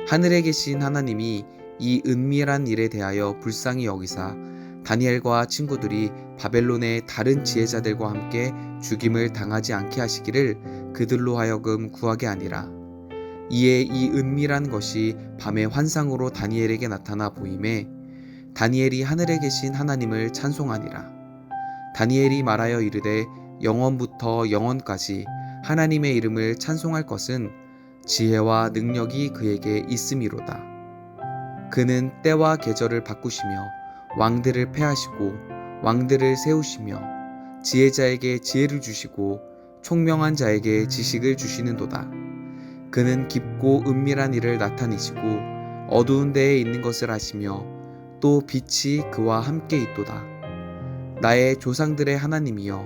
하늘에 계신 하나님이 이 은밀한 일에 대하여 불쌍히 여기사 다니엘과 친구들이 바벨론의 다른 지혜자들과 함께 죽임을 당하지 않게 하시기를 그들로 하여금 구하게 하니라. 이에 이 은밀한 것이 밤의 환상으로 다니엘에게 나타나 보임에 다니엘이 하늘에 계신 하나님을 찬송하니라. 다니엘이 말하여 이르되 영원부터 영원까지 하나님의 이름을 찬송할 것은 지혜와 능력이 그에게 있음이로다. 그는 때와 계절을 바꾸시며 왕들을 패하시고 왕들을 세우시며 지혜자에게 지혜를 주시고 총명한 자에게 지식을 주시는도다. 그는 깊고 은밀한 일을 나타내시고 어두운 데에 있는 것을 아시며 또 빛이 그와 함께 있도다. 나의 조상들의 하나님이여,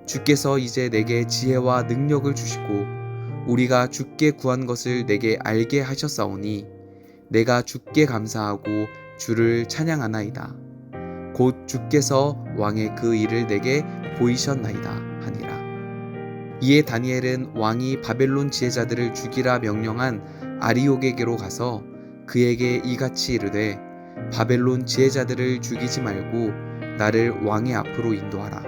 주께서 이제 내게 지혜와 능력을 주시고 우리가 주께 구한 것을 내게 알게 하셨사오니 내가 주께 감사하고 주를 찬양하나이다. 곧 주께서 왕의 그 일을 내게 보이셨나이다 하니라. 이에 다니엘은 왕이 바벨론 지혜자들을 죽이라 명령한 아리옥에게로 가서 그에게 이같이 이르되 바벨론 지혜자들을 죽이지 말고 나를 왕의 앞으로 인도하라.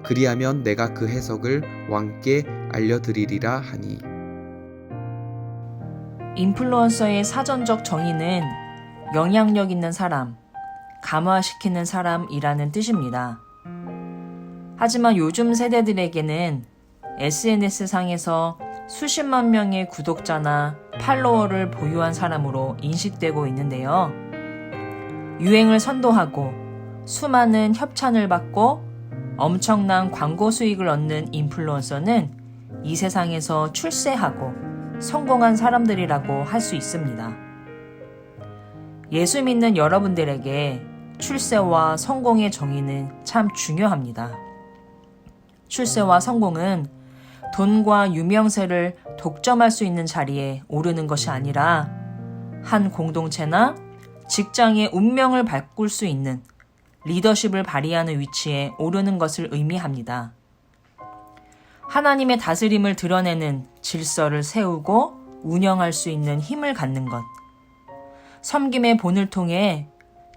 그리하면 내가 그 해석을 왕께 알려드리리라 하니. 인플루언서의 사전적 정의는 영향력 있는 사람, 감화시키는 사람이라는 뜻입니다. 하지만 요즘 세대들에게는 SNS상에서 수십만 명의 구독자나 팔로워를 보유한 사람으로 인식되고 있는데요. 유행을 선도하고 수많은 협찬을 받고 엄청난 광고 수익을 얻는 인플루언서는 이 세상에서 출세하고 성공한 사람들이라고 할 수 있습니다. 예수 믿는 여러분들에게 출세와 성공의 정의는 참 중요합니다. 출세와 성공은 돈과 유명세를 독점할 수 있는 자리에 오르는 것이 아니라 한 공동체나 직장의 운명을 바꿀 수 있는 리더십을 발휘하는 위치에 오르는 것을 의미합니다. 하나님의 다스림을 드러내는 질서를 세우고 운영할 수 있는 힘을 갖는 것. 섬김의 본을 통해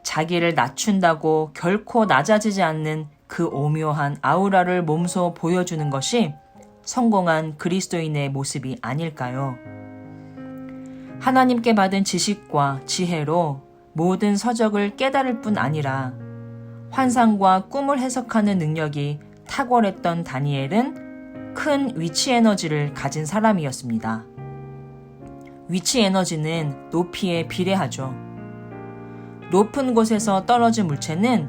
자기를 낮춘다고 결코 낮아지지 않는 그 오묘한 아우라를 몸소 보여주는 것이 성공한 그리스도인의 모습이 아닐까요? 하나님께 받은 지식과 지혜로 모든 서적을 깨달을 뿐 아니라 환상과 꿈을 해석하는 능력이 탁월했던 다니엘은 큰 위치 에너지를 가진 사람이었습니다. 위치 에너지는 높이에 비례하죠. 높은 곳에서 떨어진 물체는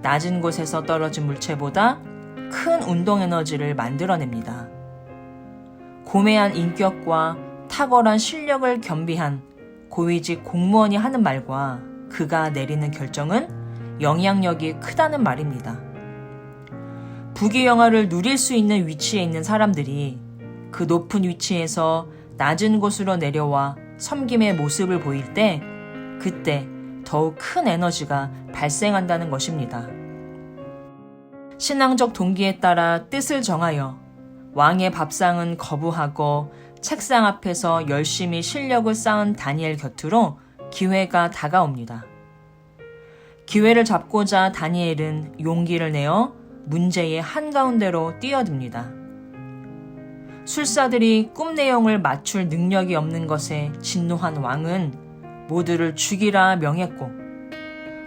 낮은 곳에서 떨어진 물체보다 큰 운동 에너지를 만들어냅니다. 고매한 인격과 탁월한 실력을 겸비한 고위직 공무원이 하는 말과 그가 내리는 결정은 영향력이 크다는 말입니다. 부귀영화를 누릴 수 있는 위치에 있는 사람들이 그 높은 위치에서 낮은 곳으로 내려와 섬김의 모습을 보일 때 그때 더욱 큰 에너지가 발생한다는 것입니다. 신앙적 동기에 따라 뜻을 정하여 왕의 밥상은 거부하고 책상 앞에서 열심히 실력을 쌓은 다니엘 곁으로 기회가 다가옵니다. 기회를 잡고자 다니엘은 용기를 내어 문제의 한가운데로 뛰어듭니다. 술사들이 꿈 내용을 맞출 능력이 없는 것에 진노한 왕은 모두를 죽이라 명했고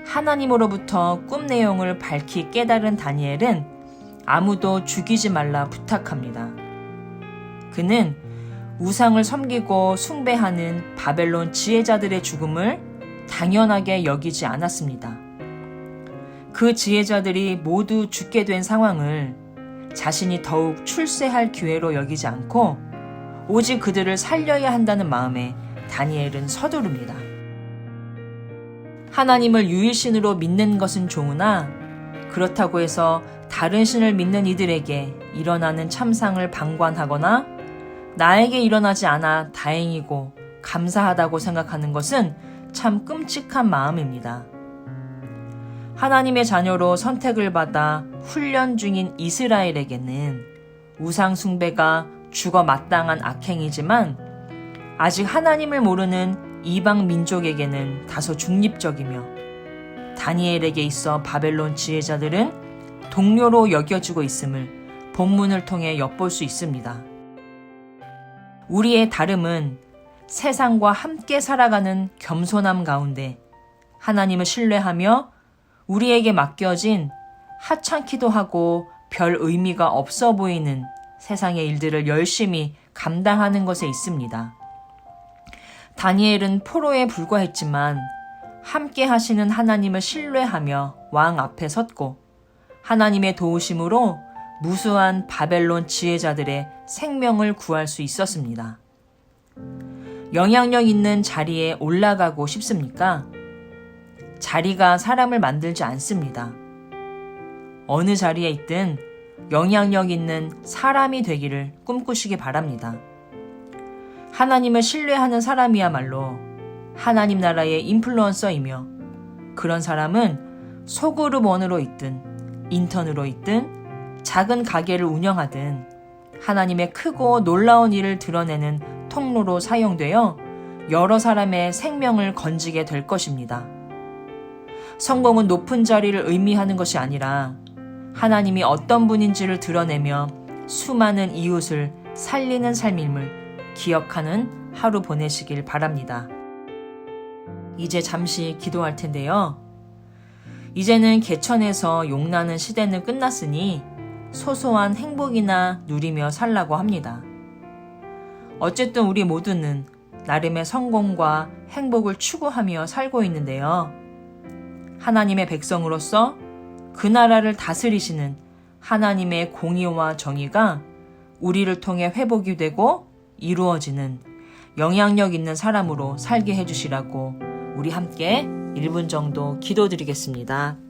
하나님으로부터 꿈 내용을 밝히 깨달은 다니엘은 아무도 죽이지 말라 부탁합니다. 그는 우상을 섬기고 숭배하는 바벨론 지혜자들의 죽음을 당연하게 여기지 않았습니다. 그 지혜자들이 모두 죽게 된 상황을 자신이 더욱 출세할 기회로 여기지 않고 오직 그들을 살려야 한다는 마음에 다니엘은 서두릅니다. 하나님을 유일신으로 믿는 것은 좋으나 그렇다고 해서 다른 신을 믿는 이들에게 일어나는 참상을 방관하거나 나에게 일어나지 않아 다행이고 감사하다고 생각하는 것은 참 끔찍한 마음입니다. 하나님의 자녀로 선택을 받아 훈련 중인 이스라엘에게는 우상 숭배가 죽어 마땅한 악행이지만 아직 하나님을 모르는 이방 민족에게는 다소 중립적이며 다니엘에게 있어 바벨론 지혜자들은 동료로 여겨지고 있음을 본문을 통해 엿볼 수 있습니다. 우리의 다름은 세상과 함께 살아가는 겸손함 가운데 하나님을 신뢰하며 우리에게 맡겨진 하찮기도 하고 별 의미가 없어 보이는 세상의 일들을 열심히 감당하는 것에 있습니다. 다니엘은 포로에 불과했지만 함께 하시는 하나님을 신뢰하며 왕 앞에 섰고 하나님의 도우심으로 무수한 바벨론 지혜자들의 생명을 구할 수 있었습니다. 영향력 있는 자리에 올라가고 싶습니까? 자리가 사람을 만들지 않습니다. 어느 자리에 있든 영향력 있는 사람이 되기를 꿈꾸시기 바랍니다. 하나님을 신뢰하는 사람이야말로 하나님 나라의 인플루언서이며 그런 사람은 소그룹원으로 있든 인턴으로 있든 작은 가게를 운영하든 하나님의 크고 놀라운 일을 드러내는 통로로 사용되어 여러 사람의 생명을 건지게 될 것입니다. 성공은 높은 자리를 의미하는 것이 아니라 하나님이 어떤 분인지를 드러내며 수많은 이웃을 살리는 삶임을 기억하는 하루 보내시길 바랍니다. 이제 잠시 기도할 텐데요. 이제는 개천에서 용나는 시대는 끝났으니 소소한 행복이나 누리며 살라고 합니다. 어쨌든 우리 모두는 나름의 성공과 행복을 추구하며 살고 있는데요. 하나님의 백성으로서 그 나라를 다스리시는 하나님의 공의와 정의가 우리를 통해 회복이 되고 이루어지는 영향력 있는 사람으로 살게 해주시라고 우리 함께 1분 정도 기도드리겠습니다.